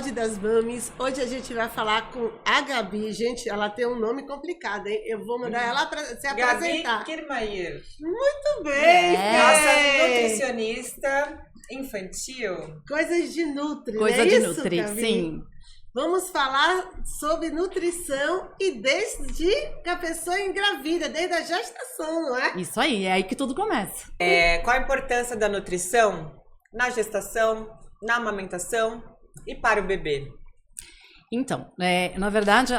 Pod das Mamis. Hoje a gente vai falar com a Gabi. Gente, ela tem um nome complicado, hein? Eu vou mandar ela se apresentar. Gabi Kirmayer. Muito bem, Nossa nutricionista infantil. Coisas de Nutri, Coisa não é de isso, Nutri, Gabi? sim. Vamos falar sobre nutrição e desde que a pessoa engravida, desde a gestação, não é? Isso aí, é aí que tudo começa. Qual a importância da nutrição na gestação, na amamentação e para o bebê? Então, na verdade,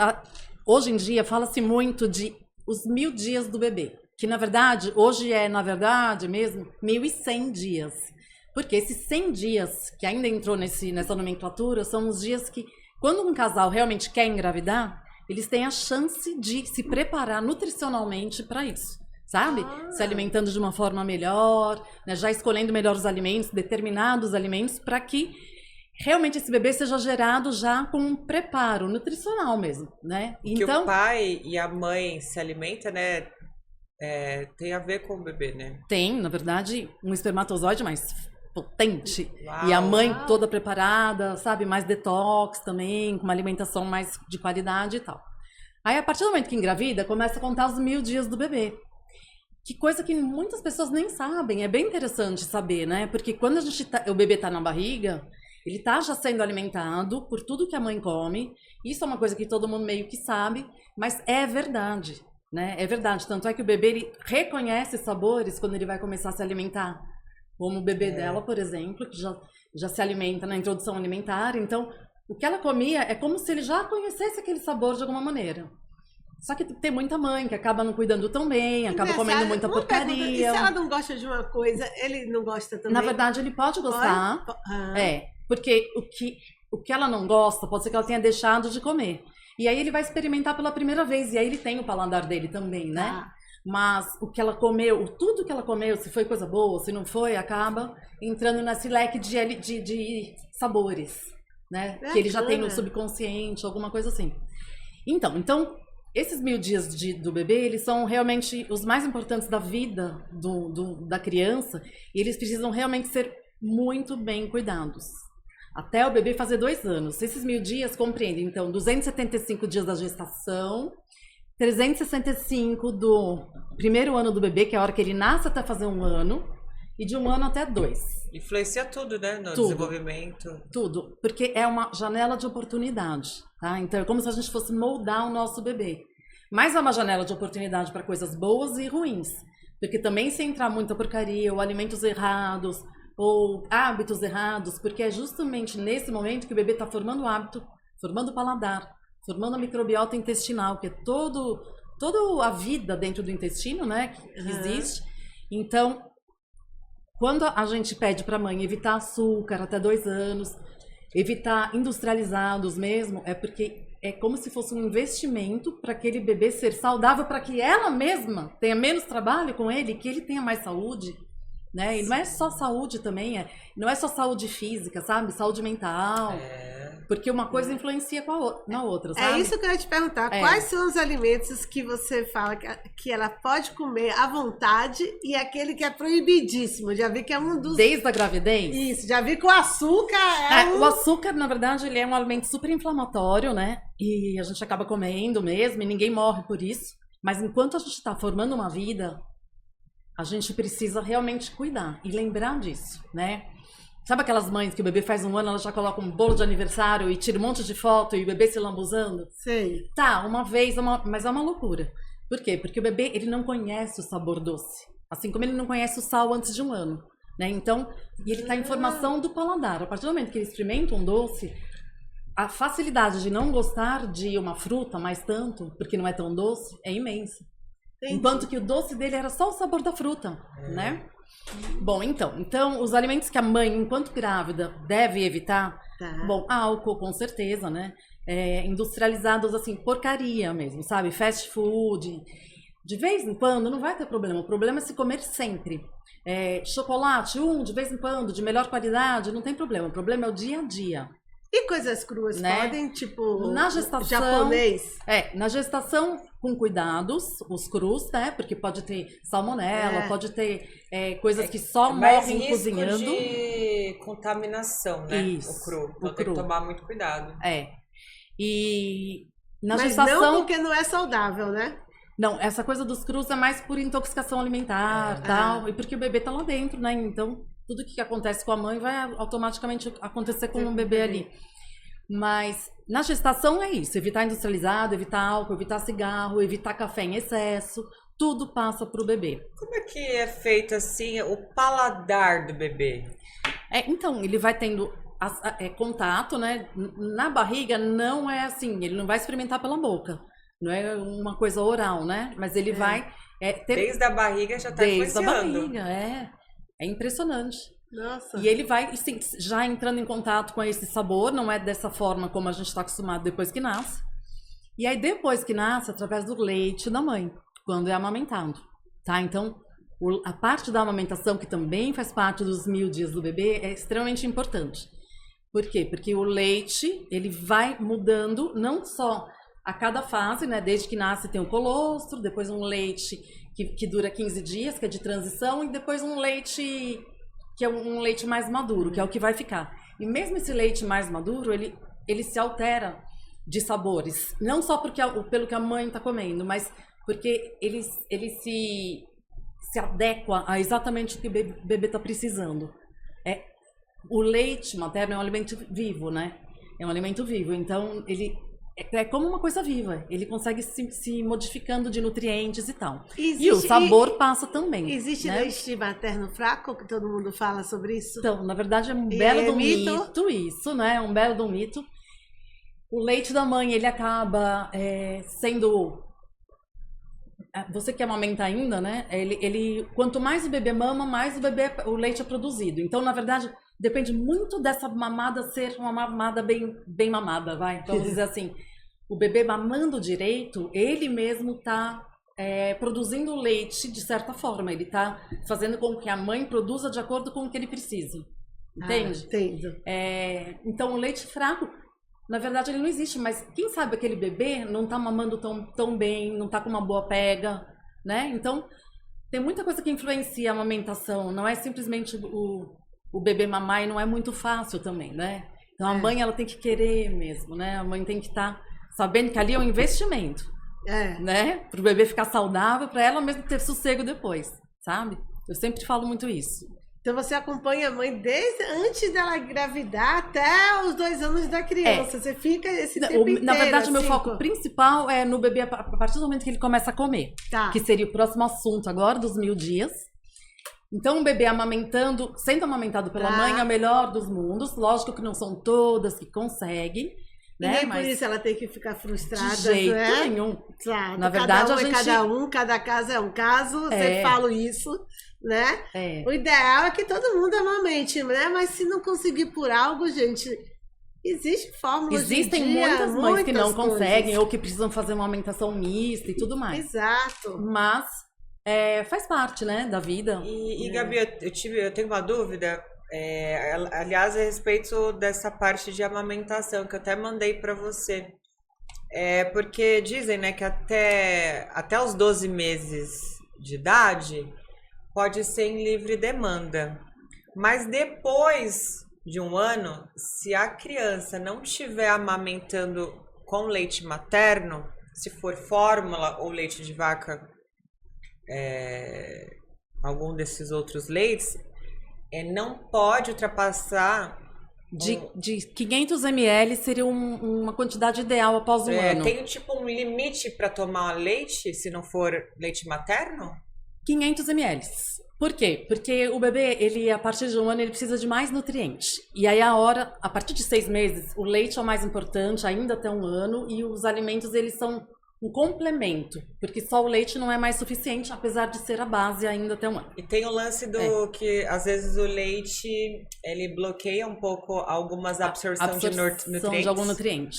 hoje em dia fala-se muito de os 1000 dias do bebê, que na verdade, hoje mesmo, 1100 dias. Porque esses 100 dias que ainda entrou nessa nomenclatura são os dias que, quando um casal realmente quer engravidar, eles têm a chance de se preparar nutricionalmente para isso, sabe? Se alimentando de uma forma melhor, né? Já escolhendo melhores alimentos, determinados alimentos, para que realmente esse bebê seja gerado já com um preparo nutricional mesmo, né? Que então, o pai e a mãe se alimentam, né? Tem a ver com o bebê, né? Tem, na verdade, um espermatozoide mais potente. Uau. E a mãe toda preparada, sabe? Mais detox também, com uma alimentação mais de qualidade e tal. Aí, a partir do momento que engravida, começa a contar os 1000 dias do bebê. Que coisa que muitas pessoas nem sabem. É bem interessante saber, né? Porque quando o bebê tá na barriga, ele tá já sendo alimentado por tudo que a mãe come. Isso é uma coisa que todo mundo meio que sabe, mas é verdade, né? É verdade. Tanto é que o bebê, ele reconhece sabores quando ele vai começar a se alimentar. Como o bebê dela, por exemplo, que já se alimenta na introdução alimentar. Então, o que ela comia é como se ele já conhecesse aquele sabor de alguma maneira. Só que tem muita mãe que acaba não cuidando tão bem, acaba comendo muita porcaria. Pergunta, e se ela não gosta de uma coisa, ele não gosta também? Na verdade, ele pode gostar. Porque o que ela não gosta, pode ser que ela tenha deixado de comer. E aí ele vai experimentar pela primeira vez. E aí ele tem o paladar dele também, né? Mas o que ela comeu, tudo que ela comeu, se foi coisa boa, se não foi, acaba entrando nesse leque de sabores, né? Que ele já tem no subconsciente, alguma coisa assim. Então esses 1000 dias do bebê, eles são realmente os mais importantes da vida da criança, e eles precisam realmente ser muito bem cuidados. Até o bebê fazer 2 anos. Esses 1000 dias compreendem, então, 275 dias da gestação, 365 do primeiro ano do bebê, que é a hora que ele nasce até fazer 1 ano, e de 1 ano até 2. Influencia tudo, né? No Tudo. desenvolvimento. Tudo, porque é uma janela de oportunidade, tá? Então é como se a gente fosse moldar o nosso bebê. Mas é uma janela de oportunidade para coisas boas e ruins. Porque também se entrar muita porcaria, ou alimentos errados, ou hábitos errados, porque é justamente nesse momento que o bebê está formando o hábito, formando o paladar, formando a microbiota intestinal, que é toda a vida dentro do intestino, né, que existe. Então, quando a gente pede para a mãe evitar açúcar até 2 anos, evitar industrializados mesmo, é porque é como se fosse um investimento para aquele bebê ser saudável, para que ela mesma tenha menos trabalho com ele, que ele tenha mais saúde, né? E não é só saúde também, não é só saúde física, sabe? Saúde mental. Porque uma coisa influencia na outra, sabe? É isso que eu ia te perguntar. Quais são os alimentos que você fala que ela pode comer à vontade e aquele que é proibidíssimo? Já vi que é um dos... Desde a gravidez? Isso, já vi que o açúcar O açúcar, na verdade, ele é um alimento super inflamatório, né? E a gente acaba comendo mesmo e ninguém morre por isso. Mas enquanto a gente está formando uma vida, a gente precisa realmente cuidar e lembrar disso, né? Sabe aquelas mães que o bebê faz 1 ano, ela já coloca um bolo de aniversário e tira um monte de foto e o bebê se lambuzando? Sei. Tá, uma vez, mas é uma loucura. Por quê? Porque o bebê, ele não conhece o sabor doce. Assim como ele não conhece o sal antes de 1 ano, né? Então, ele tá em formação do paladar. A partir do momento que ele experimenta um doce, a facilidade de não gostar de uma fruta mais tanto, porque não é tão doce, é imensa. Entendi. Enquanto que o doce dele era só o sabor da fruta, né? Bom, então, os alimentos que a mãe, enquanto grávida, deve evitar, bom, álcool, com certeza, né? Industrializados, assim, porcaria mesmo, sabe? Fast food. De vez em quando não vai ter problema. O problema é se comer sempre. Chocolate, de vez em quando, de melhor qualidade, não tem problema. O problema é o dia a dia. E coisas cruas, né? Podem, tipo, na gestação, japonês? Na gestação, com cuidados, os crus, né? Porque pode ter salmonela, pode ter coisas que só morrem cozinhando. De contaminação, né? Isso, o cru. Então tem que tomar muito cuidado. E na Mas gestação... não porque não é saudável, né? Não, essa coisa dos crus é mais por intoxicação alimentar, tal, e porque o bebê tá lá dentro, né? Então, tudo que acontece com a mãe vai automaticamente acontecer com o bebê ali. Mas na gestação é isso, evitar industrializado, evitar álcool, evitar cigarro, evitar café em excesso, tudo passa pro bebê. Como é que é feito assim o paladar do bebê? Então, ele vai tendo contato, né? Na barriga não é assim, ele não vai experimentar pela boca. Não é uma coisa oral, né? Mas ele vai ter... Desde a barriga já tá influenciando. Desde a barriga, é impressionante. Nossa. E ele vai assim, já entrando em contato com esse sabor, não é dessa forma como a gente está acostumado depois que nasce. E aí depois que nasce, através do leite da mãe, quando é amamentado, tá? Então, a parte da amamentação, que também faz parte dos 1000 dias do bebê, é extremamente importante. Por quê? Porque o leite, ele vai mudando, não só a cada fase, né? Desde que nasce tem o colostro, depois um leite que dura 15 dias, que é de transição, e depois um leite que é um leite mais maduro, que é o que vai ficar. E mesmo esse leite mais maduro, ele se altera de sabores. Não só pelo que a mãe está comendo, mas porque ele se adequa a exatamente o que o bebê está precisando. O leite materno é um alimento vivo, né? É um alimento vivo, então ele é como uma coisa viva. Ele consegue se modificando de nutrientes e tal. E o sabor passa também. Existe, né, leite materno fraco, que todo mundo fala sobre isso? Então, na verdade, é um belo de um mito isso, né? Um belo de um mito. O leite da mãe, ele acaba sendo... Você que amamenta ainda, né? Quanto mais o bebê mama, mais o leite é produzido. Então, na verdade, depende muito dessa mamada ser uma mamada bem mamada, vai? Vamos dizer assim, o bebê mamando direito, ele mesmo está produzindo leite de certa forma. Ele está fazendo com que a mãe produza de acordo com o que ele precisa. Entende? Entendo. Então, o leite fraco, na verdade, ele não existe, mas quem sabe aquele bebê não está mamando tão bem, não está com uma boa pega, né? Então, tem muita coisa que influencia a amamentação. Não é simplesmente o bebê mamar, e não é muito fácil também, né? Então a mãe, ela tem que querer mesmo, né? A mãe tem que estar sabendo que ali é um investimento, né? Para o bebê ficar saudável, para ela mesmo ter sossego depois, sabe? Eu sempre falo muito isso. Então você acompanha a mãe desde antes dela engravidar até os 2 anos da criança. Você fica esse tempo inteiro. Na verdade, o meu foco principal é no bebê a partir do momento que ele começa a comer. Tá. Que seria o próximo assunto agora, dos 1000 dias. Então, um bebê amamentando, sendo amamentado pela mãe, é o melhor dos mundos. Lógico que não são todas que conseguem, né? E nem por isso ela tem que ficar frustrada, de jeito né? nenhum. Claro, Na verdade, cada caso é um caso. Sempre falo isso, né? O ideal é que todo mundo amamente, né? Mas se não conseguir por algo, gente, existe fórmula. Existem muitas mães que não conseguem ou que precisam fazer uma amamentação mista e tudo mais. Exato. Mas faz parte, né, da vida. E Gabi, eu tenho uma dúvida, aliás, a respeito dessa parte de amamentação, que eu até mandei para você. Porque dizem, né, que até os 12 meses de idade pode ser em livre demanda. Mas depois de 1 ano, se a criança não estiver amamentando com leite materno, se for fórmula ou leite de vaca, algum desses outros leites, não pode ultrapassar... De 500 ml seria uma quantidade ideal após 1 ano. Tem tipo um limite para tomar leite, se não for leite materno? 500 ml. Por quê? Porque o bebê, a partir de 1 ano, ele precisa de mais nutrientes. E aí a partir de 6 meses, o leite é o mais importante, ainda até 1 ano, e os alimentos, eles são um complemento, porque só o leite não é mais suficiente, apesar de ser a base ainda até 1 ano. E tem o lance que, às vezes, o leite, ele bloqueia um pouco algumas absorção de nutrientes. De algum nutriente.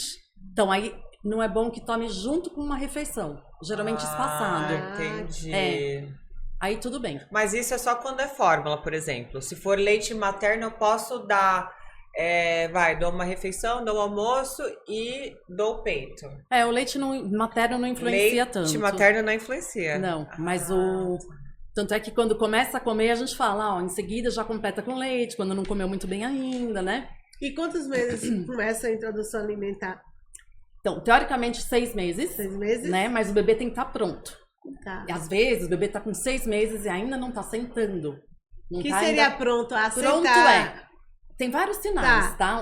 Então, aí, não é bom que tome junto com uma refeição, geralmente espaçado. Entendi. Aí tudo bem. Mas isso é só quando é fórmula, por exemplo. Se for leite materno, eu posso dar dou uma refeição, dou um almoço e dou o peito. O leite materno não influencia tanto. Leite materno não influencia. Não, mas tanto é que quando começa a comer, a gente fala, em seguida já completa com leite, quando não comeu muito bem ainda, né? E quantos meses começa a introdução alimentar? Então, teoricamente, 6 meses. 6 meses? Né? Mas o bebê tem que estar pronto. Tá. E às vezes o bebê tá com 6 meses e ainda não tá sentando. O que seria pronto a sentar? Pronto tem vários sinais, tá?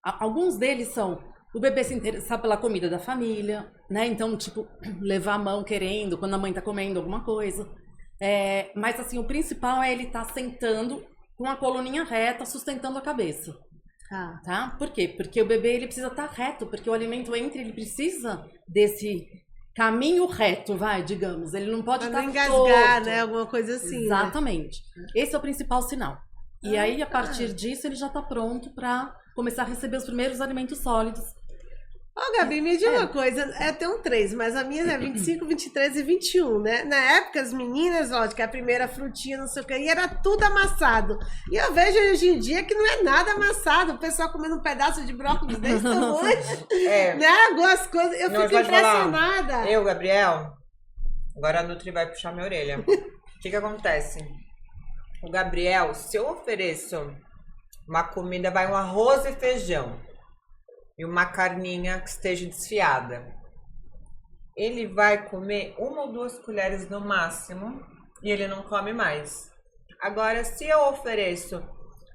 Alguns deles são o bebê se interessar pela comida da família, né? Então, tipo, levar a mão querendo quando a mãe tá comendo alguma coisa. Mas, assim, o principal é ele tá sentando com a coluninha reta, sustentando a cabeça. Tá? Por quê? Porque o bebê, ele precisa estar reto, porque o alimento ele precisa desse caminho reto, digamos. Ele não pode estar engasgar, né? Alguma coisa assim. Exatamente. Né? Esse é o principal sinal. E aí, a partir disso, ele já está pronto para começar a receber os primeiros alimentos sólidos. Gabi, me diz uma coisa, tem um 3, mas a minha é 25, 23 e 21, né? Na época, as meninas, lógico, a primeira frutinha, não sei o que, e era tudo amassado. E eu vejo hoje em dia que não é nada amassado, o pessoal comendo um pedaço de brócolis desse tamanho, né? Algumas coisas, eu fico impressionada. Eu, Gabriel, agora a Nutri vai puxar minha orelha. O que acontece? O Gabriel, se eu ofereço uma comida, vai um arroz e feijão, e uma carninha que esteja desfiada, ele vai comer 1 ou 2 colheres no máximo e ele não come mais. Agora, se eu ofereço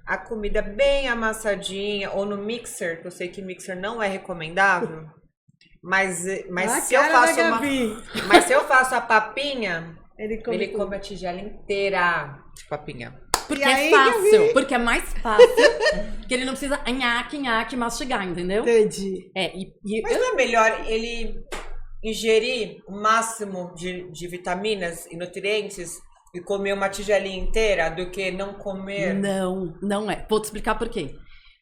a comida bem amassadinha ou no mixer, que eu sei que mixer não é recomendável, mas se eu faço a papinha, ele come a tigela inteira de papinha. Porque é fácil, porque é mais fácil, que ele não precisa nhaque, mastigar, entendeu? Entendi. Mas não é melhor ele ingerir o máximo de vitaminas e nutrientes e comer uma tigelinha inteira do que não comer? Não é. Vou te explicar por quê.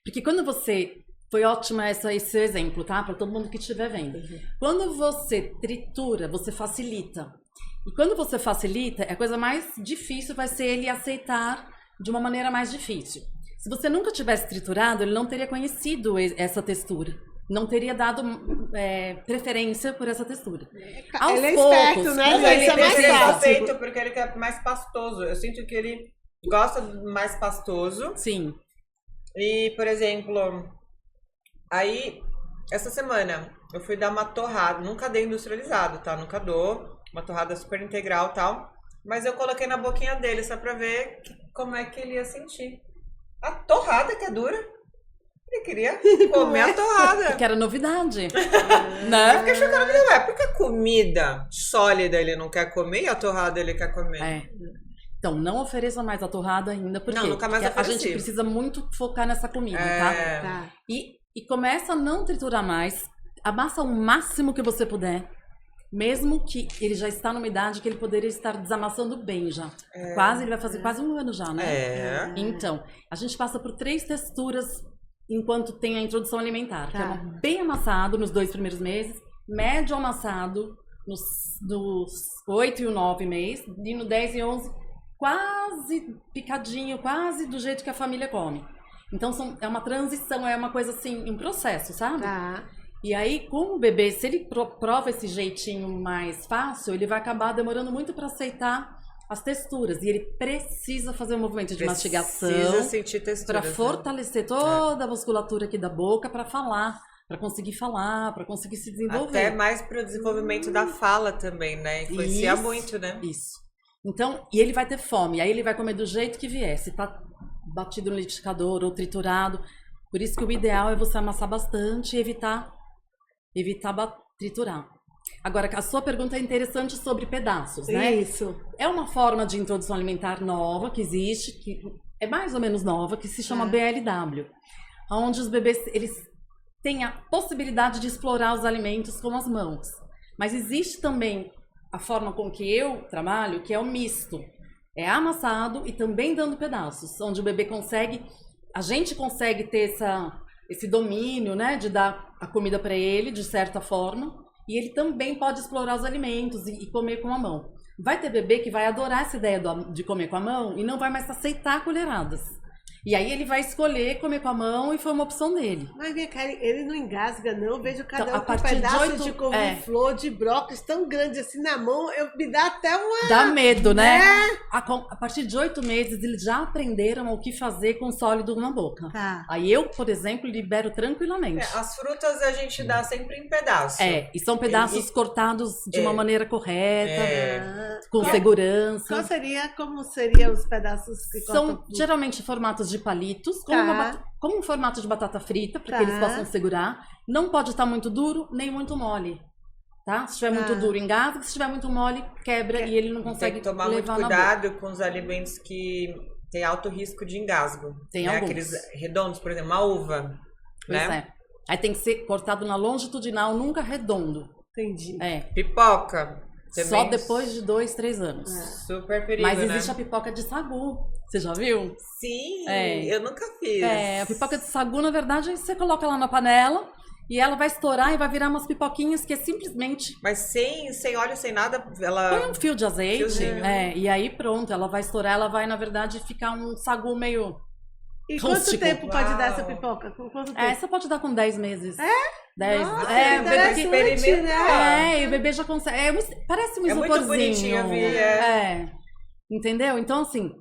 Porque quando você... Foi ótimo esse exemplo, tá? Para todo mundo que estiver vendo. Quando você tritura, você facilita. E quando você facilita, a coisa mais difícil vai ser ele aceitar de uma maneira mais difícil. Se você nunca tivesse triturado, ele não teria conhecido essa textura. Não teria dado preferência por essa textura. Ele é esperto, né? Ele precisa feito porque ele quer mais pastoso. Eu sinto que ele gosta mais pastoso. Sim. E, por exemplo, aí, essa semana, eu fui dar uma torrada. Nunca dei industrializado, tá? Nunca dou. Uma torrada super integral e tal. Mas eu coloquei na boquinha dele só pra ver como é que ele ia sentir. A torrada que é dura. Ele queria comer a torrada. Porque era novidade. Né? Eu fiquei chocada. Não é porque a comida sólida ele não quer comer e a torrada ele quer comer. Então, não ofereça mais a torrada ainda, porque nunca mais a gente precisa muito focar nessa comida, tá? E começa a não triturar mais. Amassa o máximo que você puder. Mesmo que ele já está numa idade que ele poderia estar desamassando bem já. Ele vai fazer quase 1 ano já, né? Então, a gente passa por 3 texturas enquanto tem a introdução alimentar. Que é bem amassado nos 2 primeiros meses, médio amassado nos 8 e o 9 meses, e no 10 e 11 quase picadinho, quase do jeito que a família come. Então, é uma transição, é uma coisa assim, um processo, sabe? E aí, com o bebê, se ele prova esse jeitinho mais fácil, ele vai acabar demorando muito para aceitar as texturas. E ele precisa fazer um movimento de mastigação. Precisa sentir texturas. Para fortalecer toda a musculatura aqui da boca para falar. Para conseguir falar, para conseguir se desenvolver. Até mais para o desenvolvimento da fala também, né? Influencia muito, né? Isso. Então, e ele vai ter fome. Aí ele vai comer do jeito que vier. Se tá batido no liquidificador ou triturado. Por isso que o ideal é você amassar bastante e evitar triturar. Agora, a sua pergunta é interessante sobre pedaços, né? Isso. É uma forma de introdução alimentar nova que existe, que é mais ou menos nova, que se chama BLW. Onde os bebês, eles têm a possibilidade de explorar os alimentos com as mãos. Mas existe também a forma com que eu trabalho, que é o misto. É amassado e também dando pedaços, onde o bebê a gente consegue ter esse domínio, né, de dar a comida para ele, de certa forma, e ele também pode explorar os alimentos e comer com a mão. Vai ter bebê que vai adorar essa ideia de comer com a mão e não vai mais aceitar colheradas. E aí ele vai escolher comer com a mão e foi uma opção dele. Mas vem cá, ele não engasga, não. Eu vejo cada Então, a um com um partir de pedaço 8 de couve-flor, de brócolis tão grande assim na mão, me dá até uma... Dá medo, né? É. A partir de 8 meses, eles já aprenderam o que fazer com sólido na boca. Tá. Aí eu, por exemplo, libero tranquilamente. As frutas a gente dá sempre em pedaço. E são pedaços cortados de uma maneira correta, com Qual segurança. como seriam os pedaços que São cortam? geralmente formatos de palitos, como um formato de batata frita, para Tá. que eles possam segurar. Não pode estar muito duro, nem muito mole. Tá? Se estiver muito duro, engasga. Se estiver muito mole, quebra e ele não consegue Tem que tomar muito levar na boca. cuidado com os alimentos que têm alto risco de engasgo. Tem né? alguns. Aqueles redondos, por exemplo, uma uva. Pois né? é. Aí tem que ser cortado na longitudinal, nunca redondo. Entendi. Pipoca. Só também depois de 2, 3 anos. Super perigo, Mas né? existe a pipoca de sagu. Você já viu? Sim, É. eu nunca fiz. A pipoca de sagu, na verdade, você coloca ela na panela e ela vai estourar e vai virar umas pipoquinhas que é simplesmente... Mas sem óleo, sem nada, ela... Põe um fio de azeite, Fiozinho. e aí pronto, ela vai estourar, ela vai, na verdade, ficar um sagu meio... E quanto Rústico. tempo pode dar Uau. essa pipoca? Com quanto tempo? Essa pode dar com 10 meses. 10. Nossa, É, que bebê que... interessante, né? E o bebê já consegue... parece um É muito isoporzinho. bonitinho, eu vi, Entendeu? Então, assim...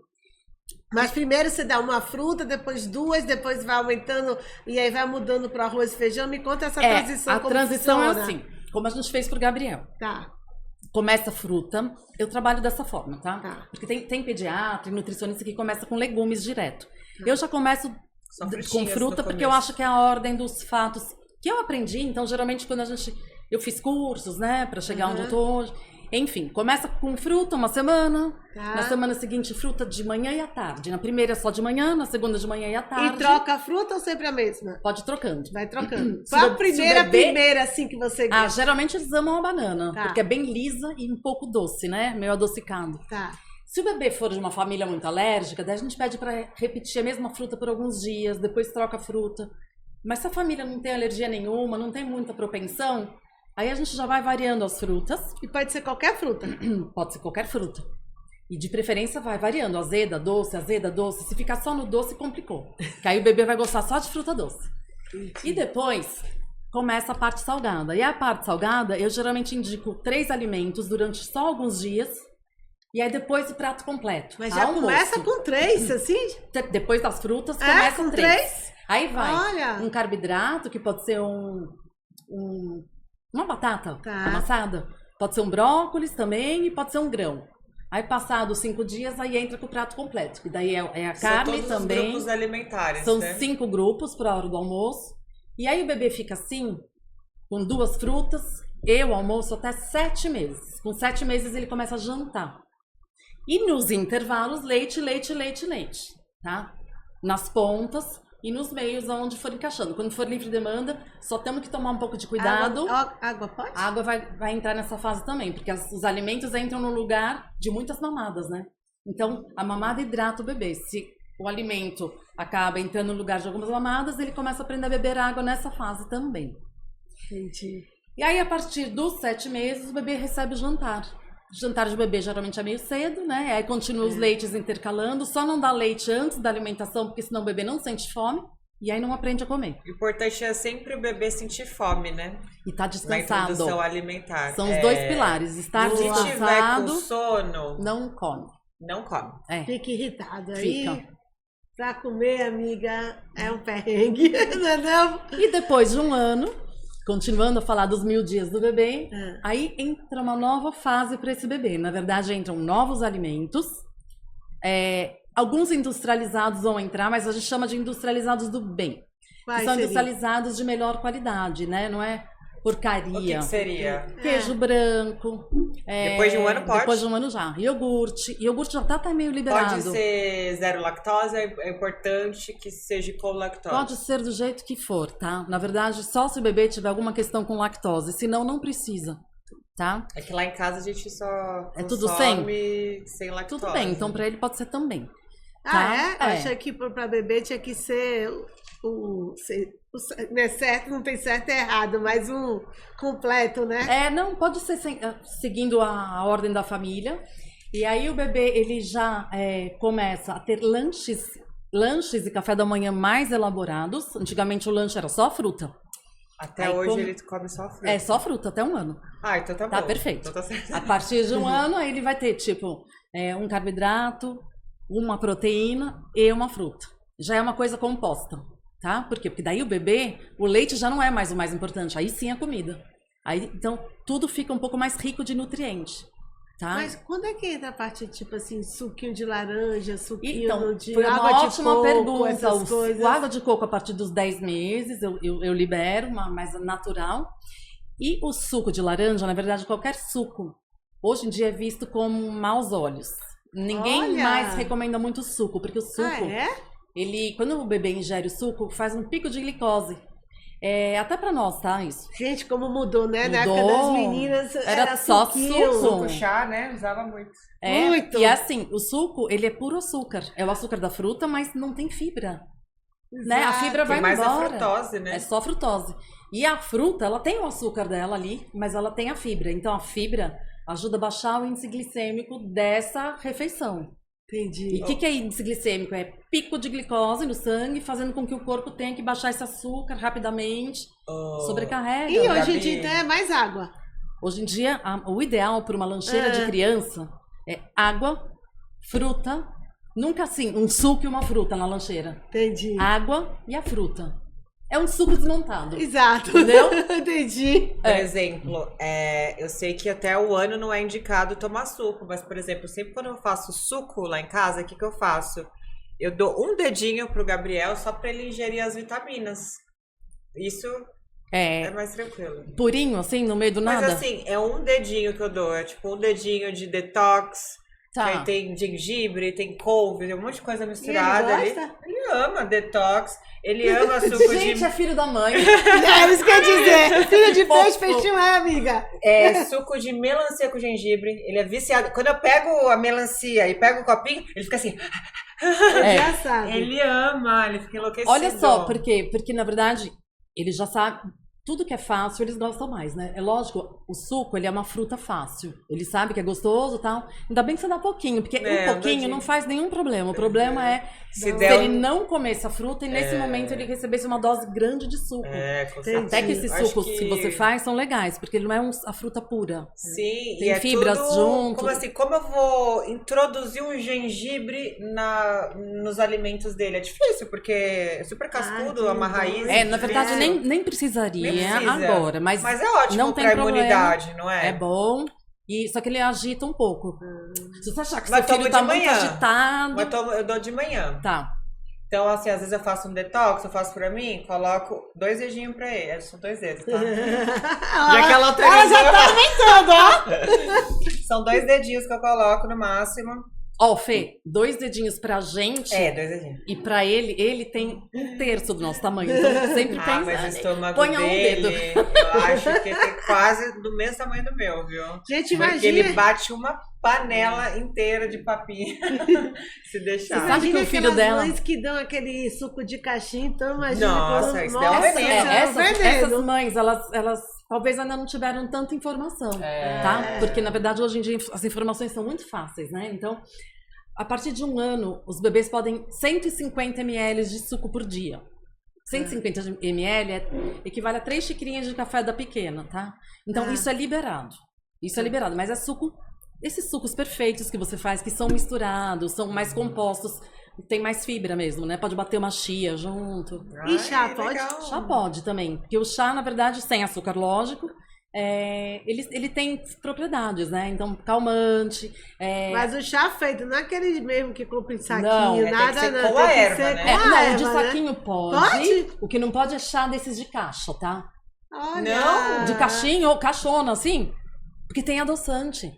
Mas primeiro você dá uma fruta, depois duas, depois vai aumentando e aí vai mudando para arroz e feijão. Me conta essa transição. A como transição funciona. é assim, como a gente fez pro Gabriel. Tá. Começa fruta, eu trabalho dessa forma, tá? Tá. Porque tem pediatra e nutricionista que começa com legumes direto. Eu já começo São com frutinhas fruta no porque eu começo. acho que é a ordem dos fatos que eu aprendi. Então, geralmente, quando eu fiz cursos, né, pra chegar onde eu tô hoje. Enfim, começa com fruta uma semana. Tá. Na semana seguinte, fruta de manhã e à tarde. Na primeira só de manhã, na segunda de manhã e à tarde. E troca a fruta ou sempre a mesma? Pode ir trocando. Vai trocando. Se Qual a o bebê- primeira assim que você... Geralmente eles amam a banana, Tá. porque é bem lisa e um pouco doce, né? Meio adocicado. Tá. Se o bebê for de uma família muito alérgica, daí a gente pede para repetir a mesma fruta por alguns dias, depois troca a fruta. Mas se a família não tem alergia nenhuma, não tem muita propensão, aí a gente já vai variando as frutas. E pode ser qualquer fruta. Pode ser qualquer fruta. E de preferência vai variando, azeda, doce. Se ficar só no doce, complicou. Que aí o bebê vai gostar só de fruta doce. E depois começa a parte salgada. E a parte salgada, eu geralmente indico 3 alimentos durante só alguns dias. E aí depois o prato completo. Mas já Almoço. começa com 3, assim? Depois das frutas, começa com 3. 3? Aí vai Olha. um carboidrato, que pode ser uma batata Tá. amassada. Pode ser um brócolis também e pode ser um grão. Aí, passados 5 dias, aí entra com o prato completo. Que daí é a São carne todos também. os grupos alimentares, São né? 5 grupos para a hora do almoço. E aí o bebê fica assim, com 2 frutas, eu almoço até 7 meses. Com 7 meses ele começa a jantar. E nos intervalos, leite, tá? Nas pontas e nos meios onde for encaixando. Quando for livre demanda, só temos que tomar um pouco de cuidado. Água pode? A água vai entrar nessa fase também, porque os alimentos entram no lugar de muitas mamadas, né? Então, a mamada hidrata o bebê. Se o alimento acaba entrando no lugar de algumas mamadas, ele começa a aprender a beber água nessa fase também. Entendi. E aí, a partir dos 7 meses, o bebê recebe o jantar. O jantar de bebê geralmente é meio cedo, né? Aí continua os leites intercalando. Só não dá leite antes da alimentação, porque senão o bebê não sente fome. E aí não aprende a comer. O importante é sempre o bebê sentir fome, né? E tá Na descansado. introdução alimentar. São os 2 pilares. Estar Se tiver com descansado, sono, não come. não come. Fica irritado aí. Fica. Pra comer, amiga, é um perrengue, não é não? E depois de um ano, continuando a falar dos 1000 dias do bebê, aí entra uma nova fase para esse bebê. Na verdade, entram novos alimentos. Alguns industrializados vão entrar, mas a gente chama de industrializados do bem. Quais Que são seriam? industrializados de melhor qualidade, né? Não é porcaria. O que seria? Queijo branco. Depois de um ano pode? Depois de um ano já. Iogurte. Iogurte já tá meio liberado. Pode ser zero lactose, é importante que seja com lactose. Pode ser do jeito que for, tá? Na verdade, só se o bebê tiver alguma questão com lactose, senão não precisa, tá? É que lá em casa a gente só tudo sem lactose. Tudo bem, então pra ele pode ser também. Ah, tá? é? Eu achei que pra bebê tinha que ser não é certo, não tem certo e errado, mas um completo, né? Não, pode ser seguindo a ordem da família. E aí o bebê, ele já começa a ter lanches lanches e café da manhã mais elaborados. Antigamente o lanche era só fruta. Até Aí, hoje ele come só fruta. É, só fruta, até 1 ano. Ah, então tá bom. Tá perfeito. Então tá certo. A partir de 1 ano, aí ele vai ter, tipo, um carboidrato, uma proteína e uma fruta. Já é uma coisa composta, tá? Por quê? Porque daí o bebê, o leite já não é mais o mais importante, aí sim a comida. Aí, então, tudo fica um pouco mais rico de nutriente, tá? Mas quando é que entra a parte, tipo assim, suquinho de laranja, suquinho Então, de foi uma água de ótima coco, pergunta. essas coisas? O água de coco, a partir dos 10 meses, eu libero, mais natural. E o suco de laranja, na verdade, qualquer suco, hoje em dia é visto com maus olhos. Ninguém Olha! mais recomenda muito suco, porque o suco, Ah, é? quando o bebê ingere o suco, faz um pico de glicose. Até pra nós, tá? Isso. Gente, como mudou, né? Na época Mudou. das meninas, Era só suquinho. suco. Suco chá, né? Usava muito. Muito. E assim, o suco, ele é puro açúcar. É o açúcar da fruta, mas não tem fibra. Né? A fibra vai Tem mais embora. a frutose, né? É só frutose. E a fruta, ela tem o açúcar dela ali, mas ela tem a fibra. Então a fibra ajuda a baixar o índice glicêmico dessa refeição. Entendi. E o que é índice glicêmico? É pico de glicose no sangue, fazendo com que o corpo tenha que baixar esse açúcar rapidamente, sobrecarrega. E hoje Gabi. em dia, então, é mais água. Hoje em dia, o ideal para uma lancheira de criança é água, fruta, nunca assim, um suco e uma fruta na lancheira. Entendi. Água e a fruta. É um suco desmontado. Exato. Entendeu? Entendi. Por exemplo, eu sei que até o ano não é indicado tomar suco, mas, por exemplo, sempre quando eu faço suco lá em casa, o que eu faço? Eu dou um dedinho pro Gabriel só pra ele ingerir as vitaminas. Isso é mais tranquilo. Purinho, assim, no meio do Mas nada? assim, é um dedinho que eu dou. É tipo um dedinho de detox. Tá. Aí tem gengibre, tem couve, tem um monte de coisa misturada ali. gosta? Ele ama detox. Ele ama suco Gente, de... é filho da mãe. É isso que eu ia dizer. Filha de peixe, Fofo. peixe não é, amiga. Suco de melancia com gengibre. Ele é viciado. Quando eu pego a melancia e pego o copinho, ele fica assim. Engraçado. Ele ama, ele fica enlouquecido. Olha só, por quê? Porque, na verdade, ele já sabe... Tudo que é fácil, eles gostam mais, né? É lógico, o suco, ele é uma fruta fácil. Ele sabe que é gostoso e tal. Ainda bem que você dá pouquinho, porque um pouquinho não faz nenhum problema. O problema é se ele não comer essa fruta e nesse momento ele recebesse uma dose grande de suco. Com certeza. Até que esses Acho sucos que você faz são legais, porque ele não é a fruta pura. Sim, Tem e fibras tudo, junto. Como assim? Como eu vou introduzir um gengibre nos alimentos dele? É difícil, porque é super cascudo, uma raiz. Na verdade, nem precisaria agora, mas é ótimo não tem pra problema. imunidade, não é? É bom. Só que ele agita um pouco. Se você achar que Mas seu filho tomo tá de muito manhã. agitado... Mas eu dou de manhã. Tá. Então, assim, às vezes eu faço um detox, eu faço pra mim, coloco 2 dedinhos pra ele. São 2 dedos, tá? Já que ela já tá aumentando, ó. São 2 dedinhos que eu coloco no máximo. Ó, Fê, 2 dedinhos pra gente. 2 dedinhos. E pra ele tem 1/3 do nosso tamanho. Então sempre pensa. Mas o estômago Ponha dele, um dedo. eu acho que tem quase do mesmo tamanho do meu, viu? Gente, Porque imagina. ele bate uma panela inteira de papinha. Se deixar. Você sabe que o filho aquelas dela... mães que dão aquele suco de caixinha, então imagina Nossa, quando... isso daí é um veneno. Essas mães, elas talvez ainda não tiveram tanta informação, tá? Porque, na verdade, hoje em dia as informações são muito fáceis, né? Então, a partir de 1 ano, os bebês podem 150 ml de suco por dia. 150 ml equivale a 3 xicrinhas de café da pequena, tá? Então, isso é liberado. Isso é liberado, mas é suco... Esses sucos perfeitos que você faz, que são misturados, são mais compostos, tem mais fibra mesmo, né? Pode bater uma chia junto. E chá, pode? Legal. Chá pode também, porque o chá, na verdade, sem açúcar, lógico, ele tem propriedades, né? Então, calmante. Mas o chá feito, não é aquele mesmo que compra em saquinho, Não, tem nada, que ser não. com a Tem que erva, ser né? com a Não, erva, de né? saquinho pode. O que não pode é chá desses de caixa, tá? Olha. Não, De caixinha ou caixona, assim, porque tem adoçante.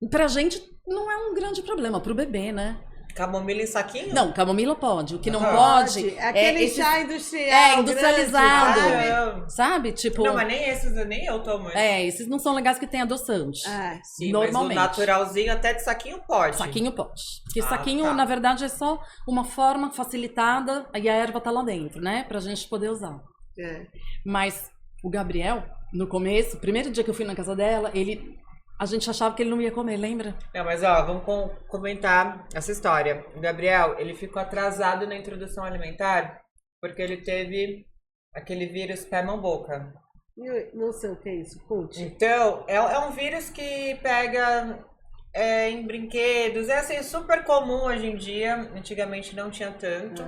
E pra gente não é um grande problema, pro bebê, né? Camomila em saquinho? Não, camomila pode. O que não Pode. pode É aquele esse- chá industrial. industrializado. grande, sabe? Não. Sabe? Tipo, Não, mas nem esses, nem eu tomo. esses não são legais que tem adoçante. Sim, normalmente. mas o naturalzinho até de saquinho pode. Saquinho pode. Porque Ah, saquinho, tá. na verdade, é só uma forma facilitada e a erva tá lá dentro, né? Pra gente poder usar. É. Mas o Gabriel, no começo, primeiro dia que eu fui na casa dela, ele a gente achava que ele não ia comer, lembra? Não, mas ó, vamos comentar essa história. O Gabriel, ele ficou atrasado na introdução alimentar porque ele teve aquele vírus pé-mão-boca. Não sei o que é isso, conte. Então, é um vírus que pega em brinquedos. É assim, super comum hoje em dia. Antigamente não tinha tanto.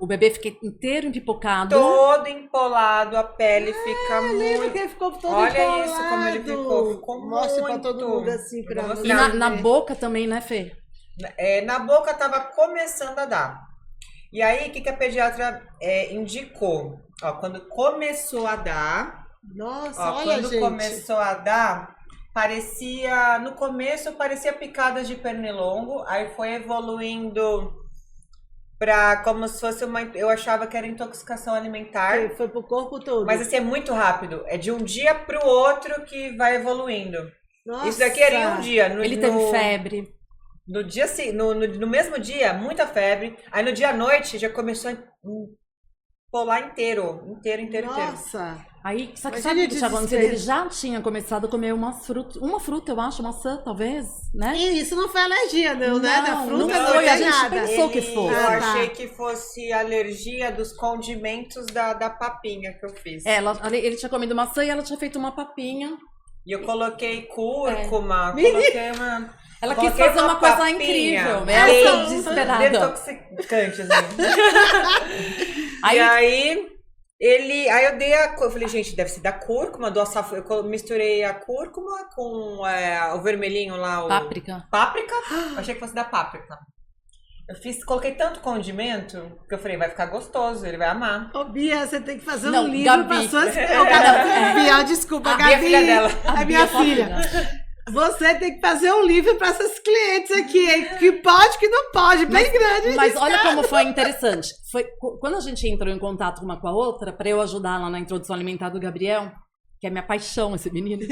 O bebê fica inteiro empipocado. Todo empolado, a pele fica muito... Que ele ficou todo Olha empolado. isso, como ele ficou. Ficou Mostra muito. pra todo mundo assim, pra Vou E na boca também, né, Fê? Na boca tava começando a dar. E aí, o que a pediatra indicou? Ó, quando começou a dar... Nossa, Ó, olha, quando gente. começou a dar, no começo parecia picadas de pernilongo, aí foi evoluindo pra como se fosse eu achava que era intoxicação alimentar. Foi pro corpo todo. Mas assim, é muito rápido, é de um dia pro outro que vai evoluindo. Nossa. Isso daqui era em um dia. Ele teve febre. No dia no mesmo dia, muita febre, aí no dia à noite já começou a polar inteiro. Nossa. Aí, só que Imagina sabe o que o tinha acontecido? desespero. Ele já tinha começado a comer uma fruta, eu acho, maçã, talvez, né? E isso não foi alergia, não, né? Da Não, fruta não não foi, tem a gente nada. pensou que fosse. Eu Ah, tá. achei que fosse alergia dos condimentos da papinha que eu fiz. Ele tinha comido maçã e ela tinha feito uma papinha. E eu coloquei cúrcuma, coloquei uma... Ela quis coloquei fazer uma coisa papinha incrível. bem Ela ficou desesperada. detoxicante, assim. Aí, E aí, eu eu falei, gente, deve ser da cúrcuma, eu misturei a cúrcuma com o vermelhinho lá, o... páprica. Páprica? Eu achei que fosse da páprica. Coloquei tanto condimento, que eu falei, vai ficar gostoso, ele vai amar. Ô, Bia, você tem que fazer Não, um livro Gabi. para suas... Bia, desculpa, A Gabi. Bia é filha dela. É minha filha. Você tem que fazer um livro para essas clientes aqui, hein? Que pode, que não pode, bem grande. Mas olha como foi interessante. Foi quando a gente entrou em contato uma com a outra, para eu ajudar lá na introdução alimentar do Gabriel, que é minha paixão, esse menino,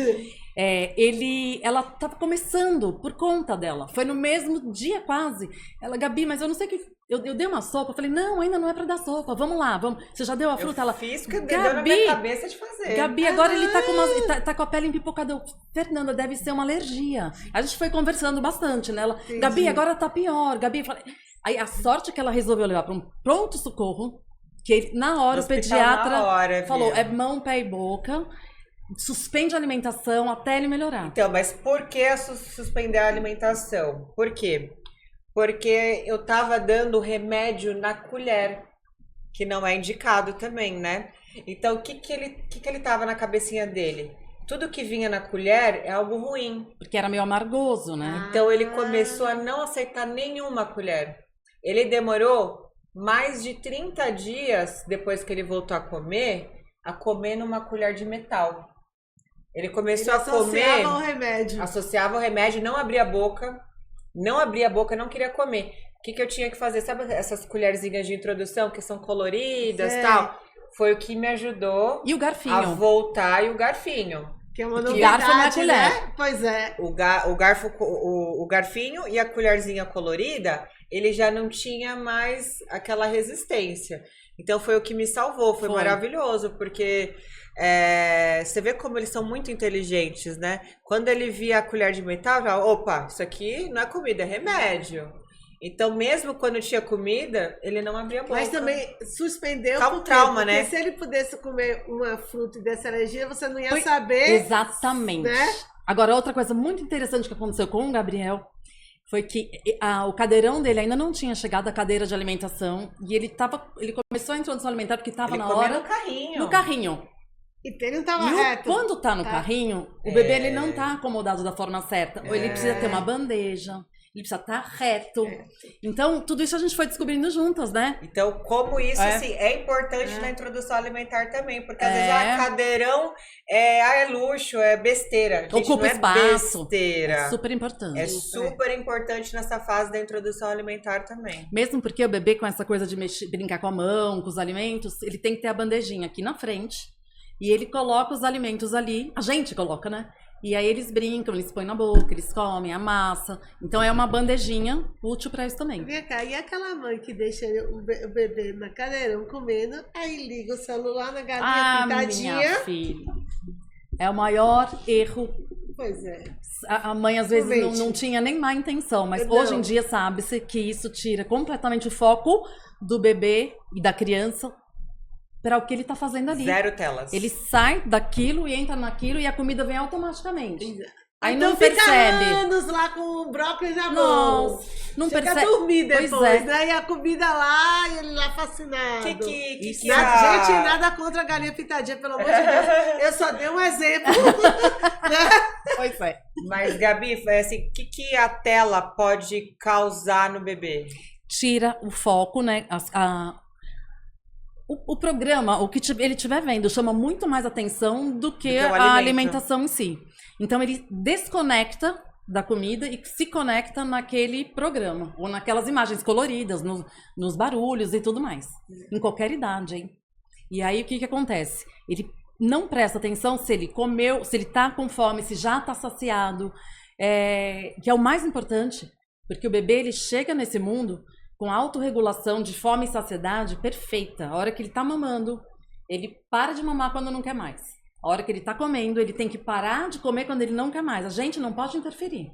ela estava começando por conta dela. Foi no mesmo dia quase. Ela, Gabi, mas eu não sei o que... Eu dei uma sopa, eu falei, não, ainda não é pra dar sopa, vamos lá, vamos. Você já deu a fruta? Ela Fiz que deu na minha cabeça de fazer. Gabi, agora ele tá tá com a pele empipocada. Fernanda, deve ser uma alergia. A gente foi conversando bastante, né? Ela, Gabi, agora tá pior. Gabi, eu falei... Aí a sorte é que ela resolveu levar para um pronto-socorro, que na hora o pediatra falou, é mão, pé e boca, suspende a alimentação até ele melhorar. Então, mas por que suspender a alimentação? Por quê? Porque eu tava dando remédio na colher, que não é indicado também, né? Então, o que ele tava na cabecinha dele? Tudo que vinha na colher é algo ruim. Porque era meio amargoso, né? Então, ele começou a não aceitar nenhuma colher. Ele demorou mais de 30 dias, depois que ele voltou a comer numa colher de metal. Ele começou a comer... Associava o remédio, não abria a boca, não queria comer. O que eu tinha que fazer? Sabe essas colherzinhas de introdução que são coloridas e tal? Foi o que me ajudou e o garfinho. A voltar, e o garfinho. Que é uma novidade, garfo não é colher. Né? Pois é. O garfinho e a colherzinha colorida, ele já não tinha mais aquela resistência. Então foi o que me salvou, foi maravilhoso, porque você vê como eles são muito inteligentes, né? Quando ele via a colher de metal, já, opa, isso aqui não é comida, é remédio. Então, mesmo quando tinha comida, ele não abria a boca. Mas também suspendeu o trauma, porque né? se ele pudesse comer uma fruta e desse alergia, você não ia saber. Exatamente. Né? Agora, outra coisa muito interessante que aconteceu com o Gabriel foi que o cadeirão dele ainda não tinha chegado à cadeira de alimentação e ele começou a introdução alimentar porque estava na hora... no carrinho. No carrinho. E ele não tava reto. Quando tá no carrinho, o bebê ele não tá acomodado da forma certa. Ou ele precisa ter uma bandeja, ele precisa estar reto. Então, tudo isso a gente foi descobrindo juntas, né? Então, como isso assim, é importante na introdução alimentar também. Porque às vezes cadeirão é luxo, é besteira. Gente, ocupa não espaço. Besteira. É super importante. É super importante nessa fase da introdução alimentar também. Mesmo porque o bebê com essa coisa de brincar com a mão, com os alimentos, ele tem que ter a bandejinha aqui na frente. E ele coloca os alimentos ali, a gente coloca, né? E aí eles brincam, eles põem na boca, eles comem, amassa. Então é uma bandejinha útil pra isso também. Vem cá, e aquela mãe que deixa o bebê na cadeirão comendo, aí liga o celular na galinha pintadinha. Minha filha. É o maior erro Pois é. A mãe, às vezes, não tinha nem má intenção, mas Não. hoje em dia sabe-se que isso tira completamente o foco do bebê e da criança para o que ele tá fazendo ali. Zero telas. Ele sai daquilo e entra naquilo e a comida vem automaticamente. Aí então não fica percebe. anos lá com o brócolis na mão. Não Chega percebe. a dormir Pois depois, é. né? E a comida lá e ele lá fascinado. Que Isso. Gente, nada contra a galinha pintadinha, pelo amor de Deus. Eu só dei um exemplo. Né? Pois é. Mas, Gabi, assim, o que a tela pode causar no bebê? Tira o foco, né? O programa, o que ele estiver vendo, chama muito mais atenção do que o a alimento. alimentação em si. Então ele desconecta da comida e se conecta naquele programa, ou naquelas imagens coloridas, nos barulhos e tudo mais. Em qualquer idade, hein? E aí o que acontece? Ele não presta atenção se ele comeu, se ele tá com fome, se já tá saciado, que é o mais importante, porque o bebê ele chega nesse mundo com autorregulação de fome e saciedade perfeita. A hora que ele tá mamando, ele para de mamar quando não quer mais. A hora que ele tá comendo, ele tem que parar de comer quando ele não quer mais. A gente não pode interferir.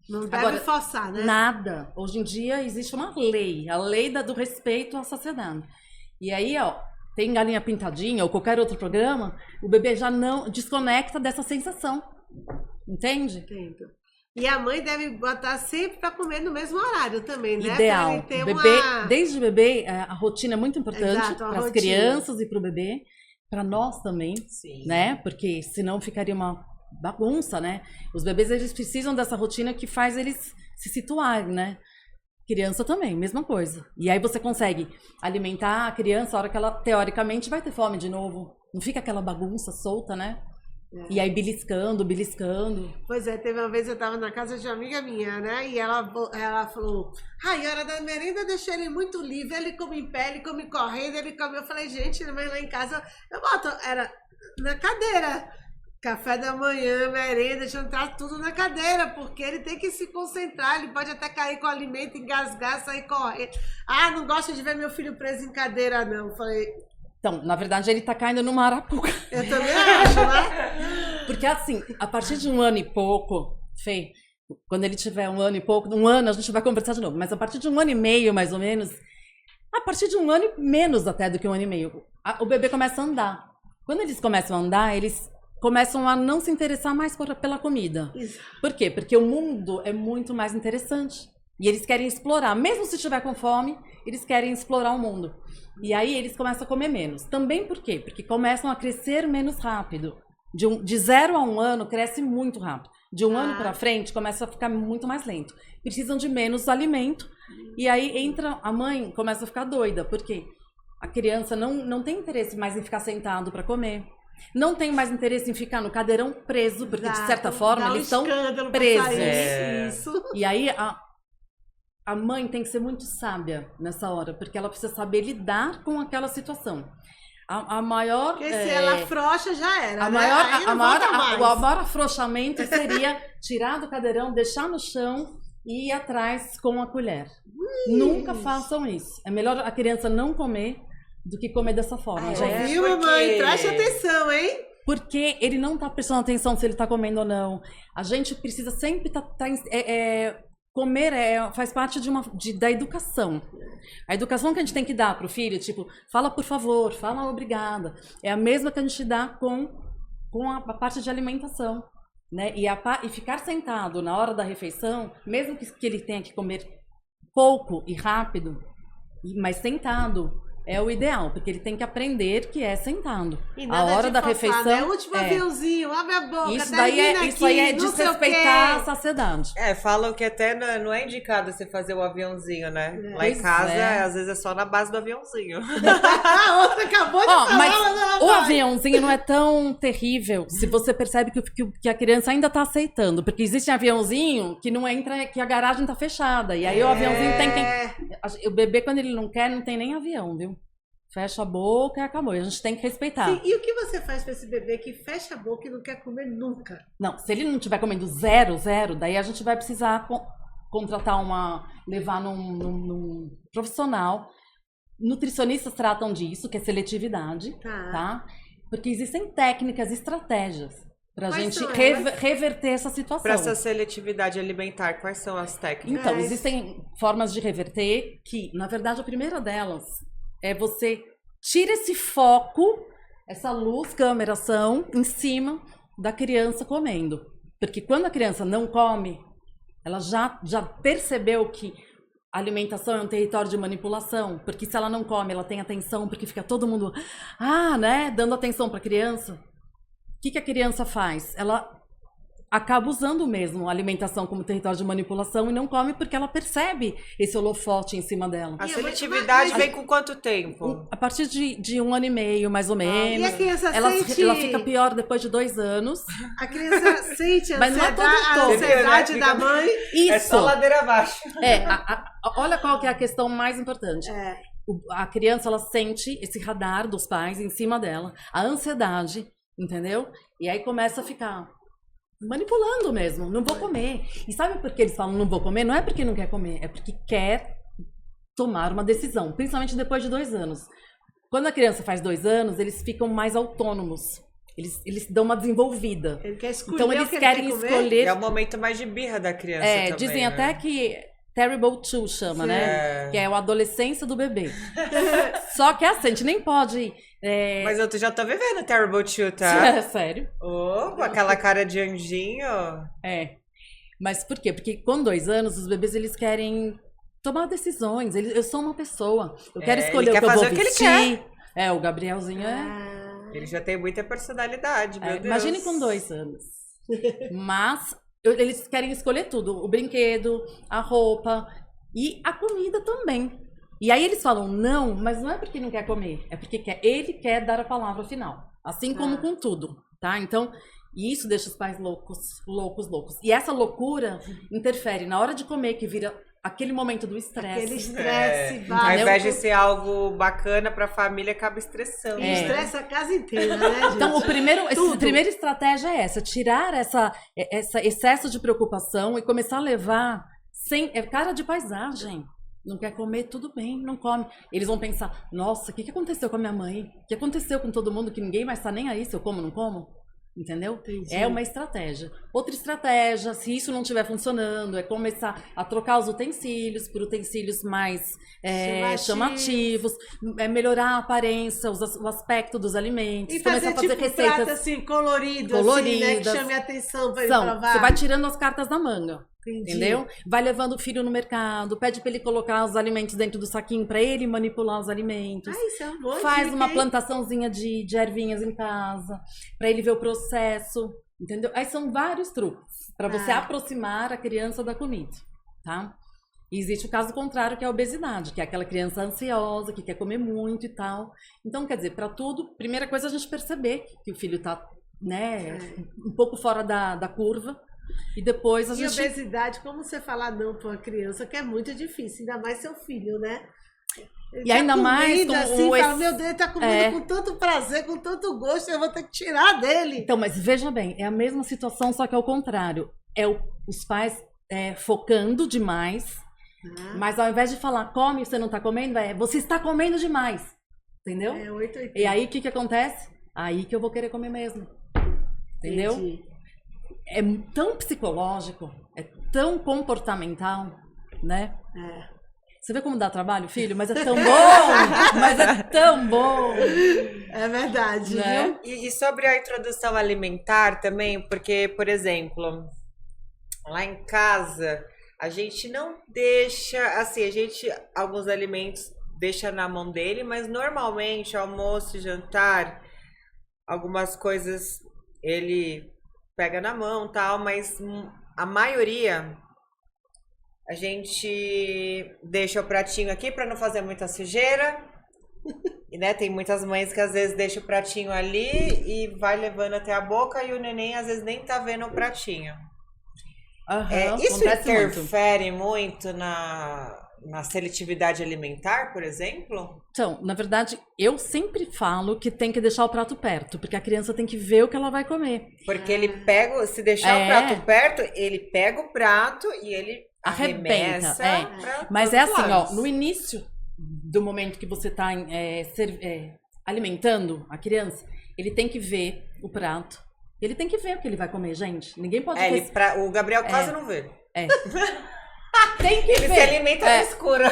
Não deve Agora, forçar, né? Nada. Hoje em dia existe uma lei, a lei do respeito à saciedade. E aí, ó, tem Galinha Pintadinha ou qualquer outro programa, o bebê já não desconecta dessa sensação. Entende? Entendo. E a mãe deve botar sempre para comer no mesmo horário também, né? Ideal. Pra ele ter Bebê, uma... desde o bebê, a rotina é muito importante Exato, a para as rotina. crianças e para o bebê, para nós também, Sim. né? Porque senão ficaria uma bagunça, né? Os bebês, eles precisam dessa rotina que faz eles se situarem, né? Criança também, mesma coisa. E aí você consegue alimentar a criança a hora que ela, teoricamente, vai ter fome de novo. Não fica aquela bagunça solta, né? E aí beliscando. Pois é, teve uma vez eu tava na casa de uma amiga minha, né? E ela falou, ai, hora da merenda eu deixei ele muito livre, ele come em pé, ele come correndo, ele come... Eu falei, gente, mas lá em casa eu boto, era na cadeira. Café da manhã, merenda, jantar, tudo na cadeira, porque ele tem que se concentrar, ele pode até cair com o alimento, engasgar, sair correndo. Ah, não gosto de ver meu filho preso em cadeira, não. Eu falei... Então, na verdade, ele tá caindo numa arapuca. Eu também acho, né? Porque assim, a partir de 1 ano e pouco, Fê, quando ele tiver 1 ano e pouco, 1 ano a gente vai conversar de novo, mas a partir de 1 ano e meio, mais ou menos, a partir de 1 ano e menos até do que 1 ano e meio, o bebê começa a andar. Quando eles começam a andar, eles começam a não se interessar mais pela comida. Isso. Por quê? Porque o mundo é muito mais interessante. E eles querem explorar. Mesmo se estiver com fome, eles querem explorar o mundo. E aí eles começam a comer menos. Também por quê? Porque começam a crescer menos rápido. De 0 a 1 ano, cresce muito rápido. De 1 ano para frente, começa a ficar muito mais lento. Precisam de menos alimento. E aí entra a mãe, começa a ficar doida. Por quê? A criança não tem interesse mais em ficar sentado para comer. Não tem mais interesse em ficar no cadeirão preso, porque de certa forma eles estão presos. Isso. E aí a mãe tem que ser muito sábia nessa hora, porque ela precisa saber lidar com aquela situação. A maior... Porque se ela afrouxa, já era, o maior afrouxamento seria tirar do cadeirão, deixar no chão e ir atrás com a colher. Nunca façam isso. É melhor a criança não comer do que comer dessa forma. Viu, mamãe? Preste atenção, hein? Porque ele não tá prestando atenção se ele tá comendo ou não. A gente precisa sempre comer faz parte da educação. A educação que a gente tem que dar pro filho, tipo, fala por favor, fala obrigada, é a mesma que a gente dá com a parte de alimentação, né? E ficar sentado na hora da refeição, mesmo que ele tenha que comer pouco e rápido, mas sentado, é o ideal, porque ele tem que aprender que é sentado. A hora da refeição. É o último aviãozinho, abre a boca. Isso aí é desrespeitar a saciedade. Falam que até não é indicado você fazer o aviãozinho, né? Lá em Pois casa, às vezes é só na base do aviãozinho. A outra acabou de falar, mas o aviãozinho não é tão terrível se você percebe que a criança ainda tá aceitando. Porque existe aviãozinho que não entra, que a garagem tá fechada. E aí o aviãozinho tem. O bebê, quando ele não quer, não tem nem avião, viu? Fecha a boca e acabou. A gente tem que respeitar. Sim, e o que você faz pra esse bebê que fecha a boca e não quer comer nunca? Não, se ele não estiver comendo zero, daí a gente vai precisar levar num profissional. Nutricionistas tratam disso, que é seletividade, tá? Porque existem técnicas, estratégias. pra Quais gente são elas? reverter essa situação. Para essa seletividade alimentar, quais são as técnicas? Então, Mas- existem formas de reverter que, na verdade, a primeira delas é você tira esse foco, essa luz, câmera, ação, em cima da criança comendo. Porque quando a criança não come, ela já percebeu que a alimentação é um território de manipulação, porque se ela não come, ela tem atenção, porque fica todo mundo, né, dando atenção para a criança. O que a criança faz? Ela acaba usando mesmo a alimentação como território de manipulação e não come porque ela percebe esse holofote em cima dela. A E é seletividade mas- vem com quanto tempo? A partir de 1 ano e meio, mais ou E menos. a criança Ela sente... fica pior depois de 2 anos. A criança sente a Mas não é todo ansiedade, a todo. ansiedade Fica- da mãe. É Isso! só ladeira abaixo. Olha qual que é a questão mais importante. É. A criança, ela sente esse radar dos pais em cima dela, a ansiedade, entendeu? E aí começa a ficar manipulando mesmo, não vou comer. E sabe por que eles falam não vou comer? Não é porque não quer comer, é porque quer tomar uma decisão, principalmente depois de 2 anos. Quando a criança faz 2 anos, eles ficam mais autônomos. Eles dão uma desenvolvida. Ele quer escolher Então o eles que querem ele quer comer. escolher. É o momento mais de birra da criança também, Dizem né? até que Terrible Two chama, Sim. né? Que é a adolescência do bebê. Só que assim, a gente nem pode. Mas eu já tô vivendo Terrible Two, tá? É sério. Com aquela cara de anjinho. É. Mas por quê? Porque com 2 anos, os bebês eles querem tomar decisões. Eu sou uma pessoa. Eu quero escolher ele o que quer eu vou fazer o que ele vestir. O Gabrielzinho Ele já tem muita personalidade, meu Deus. Imagine com 2 anos. Mas eles querem escolher tudo: o brinquedo, a roupa e a comida também. E aí eles falam não, mas não é porque não quer comer, é porque ele quer dar a palavra final. Assim como com tudo, tá? Então, isso deixa os pais loucos. E essa loucura interfere na hora de comer, que vira aquele momento do estresse. Aquele estresse Ao básico. invés de ser algo bacana pra família, acaba estressando. E estressa a casa inteira, né, gente? Então, a Tudo. primeira estratégia é essa: tirar essa excesso de preocupação e começar a levar cara de paisagem. Não quer comer, tudo bem, não come. Eles vão pensar: nossa, o que aconteceu com a minha mãe? O que aconteceu com todo mundo que ninguém mais tá nem aí se eu como ou não como? Entendeu? Entendi. É uma estratégia. Outra estratégia, se isso não estiver funcionando, é começar a trocar os utensílios por utensílios mais chamativos, melhorar a aparência, o aspecto dos alimentos, E começar fazer a fazer tipo prato receitas assim, colorido, assim, né? Que coloridas. chame a atenção pra ele São, provar. você vai tirando as cartas da manga. Entendi. Entendeu? Vai levando o filho no mercado, pede pra ele colocar os alimentos dentro do saquinho pra ele manipular os alimentos. Ah, isso é uma boa Faz dica, uma hein? plantaçãozinha de ervinhas em casa, pra ele ver o processo, entendeu? Aí são vários truques pra você aproximar a criança da comida, tá? E existe o caso contrário, que é a obesidade, que é aquela criança ansiosa, que quer comer muito e tal. Então, quer dizer, pra tudo, primeira coisa é a gente perceber que o filho tá, né, um pouco fora da curva. E depois a E gente... obesidade, como você falar não pra uma criança, que é muito difícil, ainda mais seu filho, né? Ele E ainda mais comendo com assim, o fala, meu Deus, ele tá comendo com tanto prazer, com tanto gosto, eu vou ter que tirar dele. Então, mas veja bem, é a mesma situação, só que ao contrário. Os pais focando demais, mas ao invés de falar, come, você não tá comendo, você está comendo demais. Entendeu? 880. E aí, o que acontece? Aí que eu vou querer comer mesmo. Entendeu? Entendi. É tão psicológico, é tão comportamental, né? Você vê como dá trabalho, filho? Mas é tão bom! Mas é tão bom! É verdade, Né? viu? E sobre a introdução alimentar também, porque, por exemplo, lá em casa, a gente não deixa, assim, alguns alimentos deixa na mão dele, mas normalmente almoço, jantar, algumas coisas ele pega na mão, tal, mas a maioria a gente deixa o pratinho aqui para não fazer muita sujeira. E, né, tem muitas mães que às vezes deixam o pratinho ali e vai levando até a boca e o neném às vezes nem tá vendo o pratinho. Isso acontece interfere muito na seletividade alimentar, por exemplo? Então, na verdade, eu sempre falo que tem que deixar o prato perto, porque a criança tem que ver o que ela vai comer. Porque ele pega, se deixar o prato perto, ele pega o prato e ele Arrebenta, arremessa pra Mas todos é assim, os lados. ó, no início do momento que você tá alimentando a criança, ele tem que ver o prato, Ele tem que ver o que ele vai comer, gente. Ninguém pode o Gabriel quase não vê. Tem que Ele ver. se alimenta no escuro.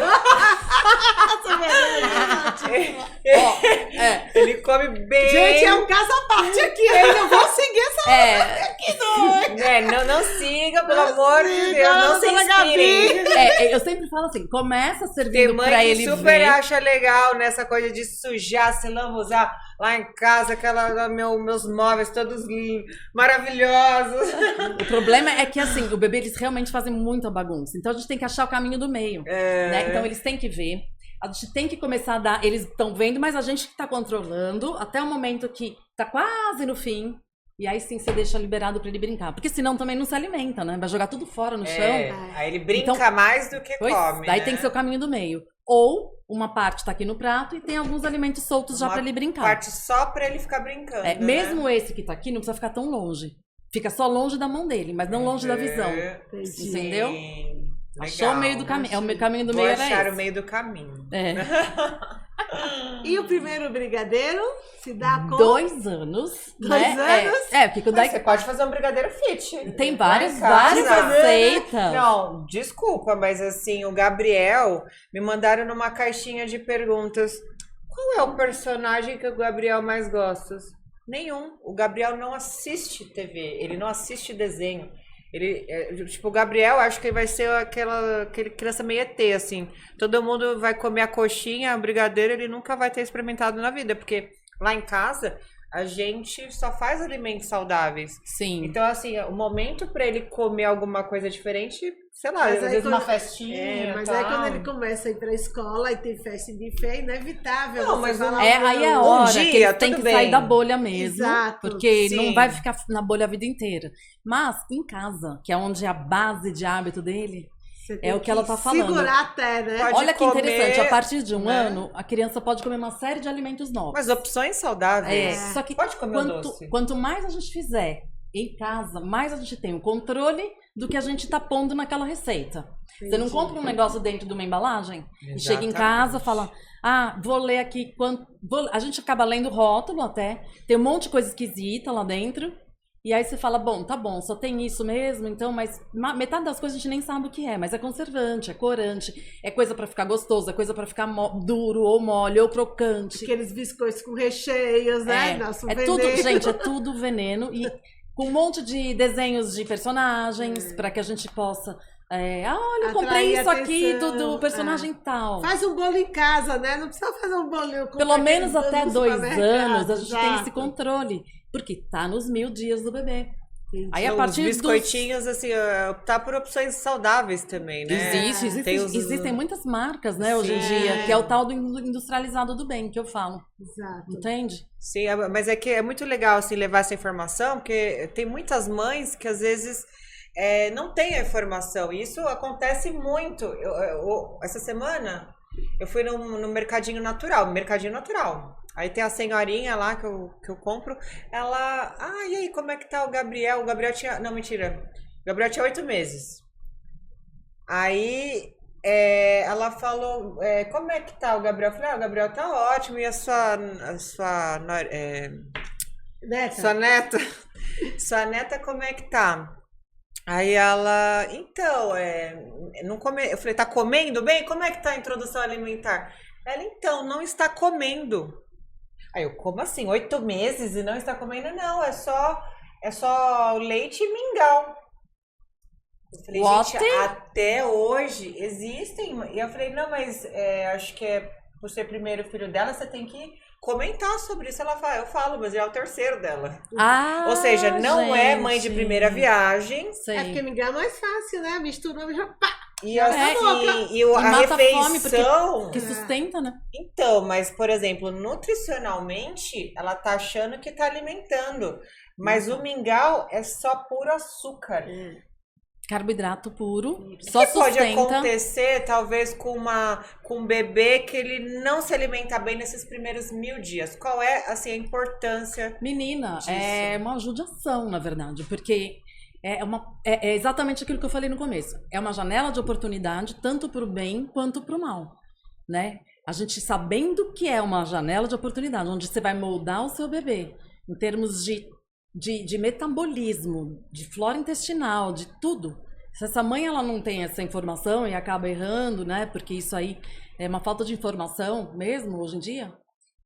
Ele come bem. Gente, é um caso à parte aqui. Eu não vou seguir essa aqui, não. Não siga, pelo amor de Deus. Não se inspirem. Eu sempre falo assim, começa Tem servindo mãe pra que ele super ver. acha legal nessa coisa de sujar, se lambuzar lá em casa, meus móveis todos maravilhosos. O problema é que, assim, o bebê, eles realmente fazem muita bagunça. Então, a gente tem que achar o caminho do meio, né? Então, eles têm que ver. A gente tem que começar a dar... Eles estão vendo, mas a gente que tá controlando até o momento que tá quase no fim. E aí, sim, você deixa liberado pra ele brincar. Porque senão também não se alimenta, né? Vai jogar tudo fora no chão. Aí ele brinca mais do que come, daí né? tem que ser o caminho do meio. Ou uma parte tá aqui no prato e tem alguns alimentos soltos já pra ele brincar. Parte só pra ele ficar brincando, né? Mesmo esse que tá aqui, não precisa ficar tão longe. Fica só longe da mão dele, mas não longe da visão. Entendeu? Legal. Achou o meio do caminho. O caminho do meio era achar esse. o meio do caminho. E o primeiro brigadeiro se dá com 2 anos. 2 né? anos? Porque quando Você pode fazer um brigadeiro fit. tem Lá várias em casa. receitas. Não, desculpa, mas assim, o Gabriel me mandaram numa caixinha de perguntas. Qual é o personagem que o Gabriel mais gosta? Nenhum. O Gabriel não assiste TV, ele não assiste desenho. Ele, tipo, o Gabriel, acho que ele vai ser aquele criança meio ET, assim. Todo mundo vai comer a coxinha, o brigadeiro, ele nunca vai ter experimentado na vida, porque lá em casa a gente só faz alimentos saudáveis. Sim. Então, assim, o momento pra ele comer alguma coisa diferente, sei lá, Mas às aí vezes uma quando- festinha. mas tal. aí quando ele começa a ir pra escola e tem festa e buffet, é inevitável. Não, você mas falar, Aí é a Um hora dia, que ele tem tudo que sair bem. da bolha mesmo. Exato, Porque sim. não vai ficar na bolha a vida inteira. Mas em casa, que é onde é a base de hábito dele, você tem é o que ela tá falando. Segurar até, né? Pode olha que comer, interessante, a partir de um né? ano, a criança pode comer uma série de alimentos novos. Mas opções saudáveis. Só que Pode comer o doce. quanto mais a gente fizer em casa, mais a gente tem o controle do que a gente tá pondo naquela receita. Você não compra um negócio dentro de uma embalagem e chega em casa e fala, vou ler aqui a gente acaba lendo o rótulo até, tem um monte de coisa esquisita lá dentro. E aí você fala, bom, tá bom, só tem isso mesmo, então, mas metade das coisas a gente nem sabe o que é, mas é conservante, é corante, é coisa pra ficar gostoso, é coisa pra ficar duro ou mole ou crocante. Aqueles biscoitos com recheios, né? Nosso Tudo, veneno. gente, é tudo veneno e com um monte de desenhos de personagens pra que a gente possa olha, eu comprei Atrair isso aqui atenção, do personagem tal. Faz um bolo em casa, né? Não precisa fazer um bolinho. Pelo menos aquele até bolo no 2 supermercado, anos a gente tem esse exato. controle, porque tá nos 1000 dias do bebê. Aí a Os partir biscoitinhos, assim, optar por opções saudáveis também, né? Existem muitas marcas, né, hoje em dia, que é o tal do industrializado do bem, que eu falo. Exato. Entende? Sim, mas é que é muito legal, assim, levar essa informação, porque tem muitas mães que, às vezes, não têm a informação. E isso acontece muito. Essa semana, eu fui no Mercadinho Natural. Aí tem a senhorinha lá que eu compro. Ela... e aí, como é que tá o Gabriel? O Gabriel tinha... Não, mentira. O Gabriel tinha 8 meses. Aí... ela falou, como é que tá o Gabriel? Eu falei, o Gabriel tá ótimo. E a sua Neta. sua neta? Sua neta, como é que tá? Aí ela, então, não come... Eu falei, tá comendo bem? Como é que tá a introdução alimentar? Ela, então, não está comendo. Aí eu, como assim? 8 meses e não está comendo? Não, é só leite e mingau. Eu falei, gente, até hoje existem. E eu falei, não, mas acho que por ser primeiro filho dela, você tem que comentar sobre isso. Ela fala, eu falo, mas é o terceiro dela. Ou seja, não é mãe de primeira viagem. Sei. É porque mingau é mais fácil, né? Misturou e já pá! E a mata a fome, refeição... porque sustenta, né? Então, mas, por exemplo, nutricionalmente, ela tá achando que tá alimentando. Mas o mingau é só puro açúcar. Carboidrato puro, O só que pode sustenta. acontecer, talvez, com um bebê que ele não se alimenta bem nesses primeiros 1000 dias? Qual é, assim, a importância Menina, disso? é uma judiação, na verdade, porque é exatamente aquilo que eu falei no começo. É uma janela de oportunidade, tanto para o bem quanto para o mal, né? A gente sabendo que é uma janela de oportunidade, onde você vai moldar o seu bebê, em termos de de metabolismo, de flora intestinal, de tudo. Se essa mãe ela não tem essa informação e acaba errando, né? Porque isso aí é uma falta de informação mesmo hoje em dia.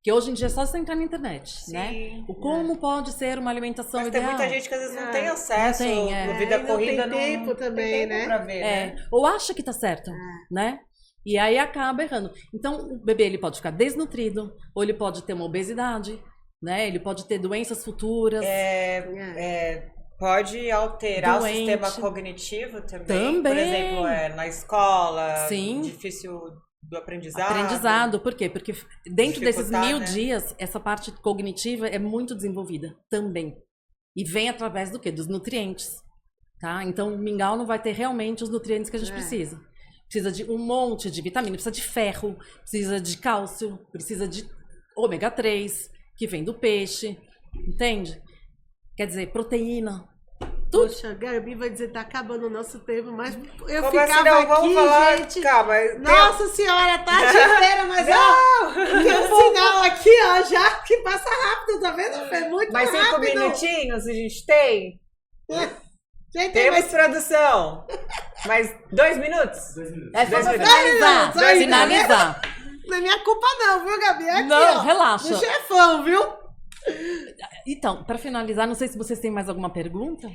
Que hoje em dia é só você entrar na internet, né? O como pode ser uma alimentação Mas ideal. tem muita gente que às vezes não tem acesso, não tem, no vida corrida, não tem tempo também, tem tempo né? pra ver, né? Ou acha que tá certo, né? E aí acaba errando. Então, o bebê ele pode ficar desnutrido, ou ele pode ter uma obesidade, né? Ele pode ter doenças futuras. Pode alterar Doente. o sistema cognitivo também. Também. Por exemplo, na escola, Sim. difícil do aprendizado. Aprendizado, por quê? Porque dentro desses Dificultar, 1000 né? dias, essa parte cognitiva é muito desenvolvida também. E vem através do quê? Dos nutrientes, tá? Então, o mingau não vai ter realmente os nutrientes que a gente precisa. Precisa de um monte de vitamina, precisa de ferro, precisa de cálcio, precisa de ômega 3, que vem do peixe, entende? Quer dizer, proteína. Poxa, Gabi vai dizer, tá acabando o nosso tempo, mas eu Como ficava assim, não? aqui, Vamos falar, gente. calma. Nossa senhora, a tarde inteira, mas ó, tem um sinal aqui, ó, já que passa rápido, tá vendo? Foi muito Mais 5 rápido. minutinhos a gente tem? Gente, Temos mas produção. Mais 2 minutos? 2 minutos. É só 2 pra minutos. finalizar. Dois minutos. Finalizar. não é minha culpa não, viu, Gabi? É aqui, Não, ó, relaxa. do chefão, viu? Então, para finalizar, não sei se vocês têm mais alguma pergunta.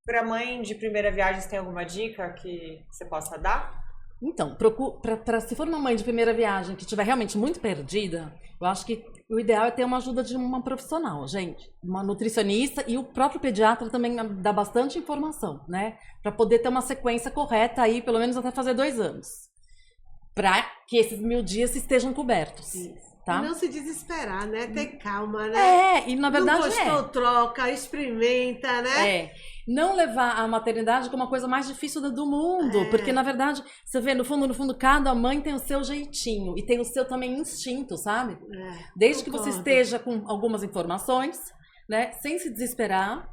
Pra mãe de primeira viagem, você tem alguma dica que você possa dar? Então, se for uma mãe de primeira viagem que estiver realmente muito perdida, eu acho que o ideal é ter uma ajuda de uma profissional, gente. Uma nutricionista, e o próprio pediatra também dá bastante informação, né? Para poder ter uma sequência correta aí, pelo menos até fazer 2 anos. Para que esses 1000 dias estejam cobertos. Tá? E não se desesperar, né? Ter calma, né? E na verdade não gostou, troca, experimenta, né? Não levar a maternidade como a coisa mais difícil do mundo, porque na verdade, você vê, no fundo, cada mãe tem o seu jeitinho e tem o seu também instinto, sabe? Desde que você esteja com algumas informações, né, sem se desesperar,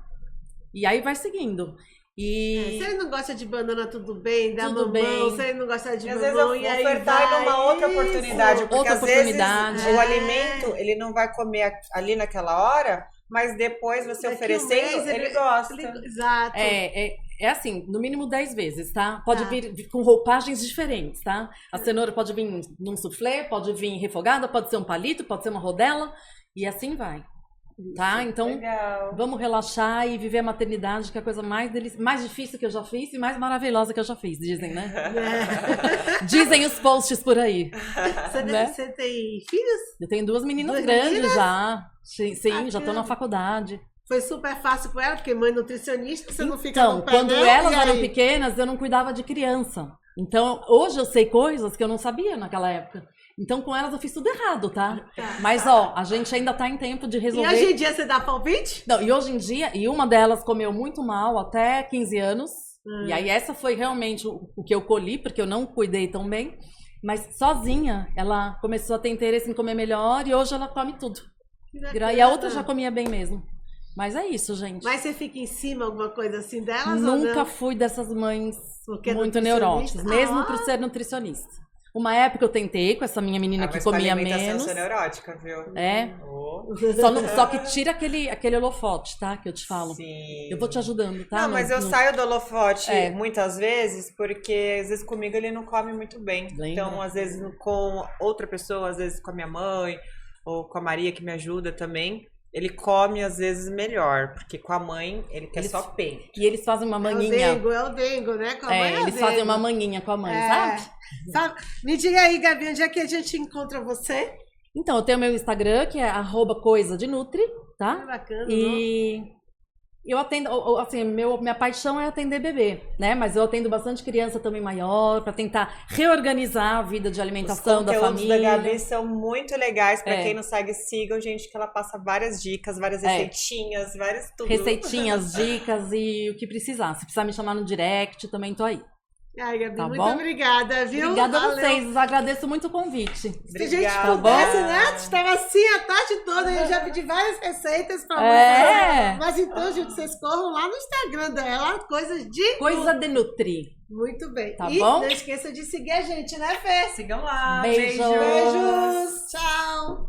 e aí vai seguindo. E se ele não gosta de banana, tudo bem, dá Tudo mamão. bem. Se ele não gosta de E às mamão, vezes e aí ofertar vai... numa outra oportunidade, porque Outra às oportunidade. vezes o alimento, ele não vai comer ali naquela hora, mas depois você Daqui oferecendo, mês ele gosta. Exato. É assim, no mínimo 10 vezes, tá? Pode vir com roupagens diferentes, tá? A cenoura pode vir num soufflé, pode vir refogada, pode ser um palito, pode ser uma rodela, e assim vai. Tá? Então, Legal. vamos relaxar e viver a maternidade, que é a coisa mais difícil que eu já fiz e mais maravilhosa que eu já fiz, dizem, né? Dizem os posts por aí. Você tem filhos? Eu tenho 2 meninas 2 grandes meninas? já. Sim, já estão na faculdade. Foi super fácil com ela, porque mãe nutricionista, você não fica Então, no pé, quando não, elas e eram aí? pequenas, eu não cuidava de criança. Então, hoje eu sei coisas que eu não sabia naquela época. Então, com elas eu fiz tudo errado, tá? Mas, ó, a gente ainda tá em tempo de E resolver. hoje em dia você dá palpite? Não, e hoje em dia, e uma delas comeu muito mal até 15 anos. E aí essa foi realmente o que eu colhi, porque eu não cuidei tão bem. Mas sozinha, ela começou a ter interesse em comer melhor e hoje ela come tudo. E a outra já comia bem mesmo. Mas é isso, gente. Mas você fica em cima, alguma coisa assim delas Nunca ou não? fui dessas mães Porque é muito nutricionista? neuróticas, mesmo por ser nutricionista. Uma época eu tentei com essa minha menina que Mas com comia alimentação menos. eu sou neurótica, viu? Só que tira aquele holofote, tá? Que eu te falo. Sim. Eu vou te ajudando, tá? Não, mas eu saio do holofote É. muitas vezes, porque às vezes comigo ele não come muito bem. Lembra? Então, às vezes com outra pessoa, às vezes com a minha mãe, ou com a Maria que me ajuda também, ele come às vezes melhor, porque com a mãe ele quer só peito. E eles fazem uma É o manhinha. dengo, né? Com a mãe é o Eles fazem dengo. uma manhinha com a mãe, É. sabe? Me diga aí, Gabi, onde é que a gente encontra você? Então, eu tenho meu Instagram, que é @coisadenutri, Que tá? bacana, E eu atendo, assim, minha paixão é atender bebê, né? Mas eu atendo bastante criança também maior, pra tentar reorganizar a vida de alimentação da Os conteúdos família. da Gabi são muito legais. Pra É. quem não segue, sigam, gente, que ela passa várias dicas, várias receitinhas, várias tudo. Receitinhas, dicas e o que precisar. Se precisar me chamar no direct, também tô aí. Ai, Gabi, Tá muito bom? obrigada, viu? Obrigada a Valeu. vocês, agradeço muito o convite. Se a gente Obrigada. pudesse, né? Estava assim a tarde toda. Eu já pedi várias receitas pra É. você. Mas então, gente, vocês corram lá no Instagram dela, coisas de... Coisa de Nutri. Muito bem. Tá e bom? não esqueça de seguir a gente, né, Fê? Sigam lá. Beijo. Beijos. Tchau.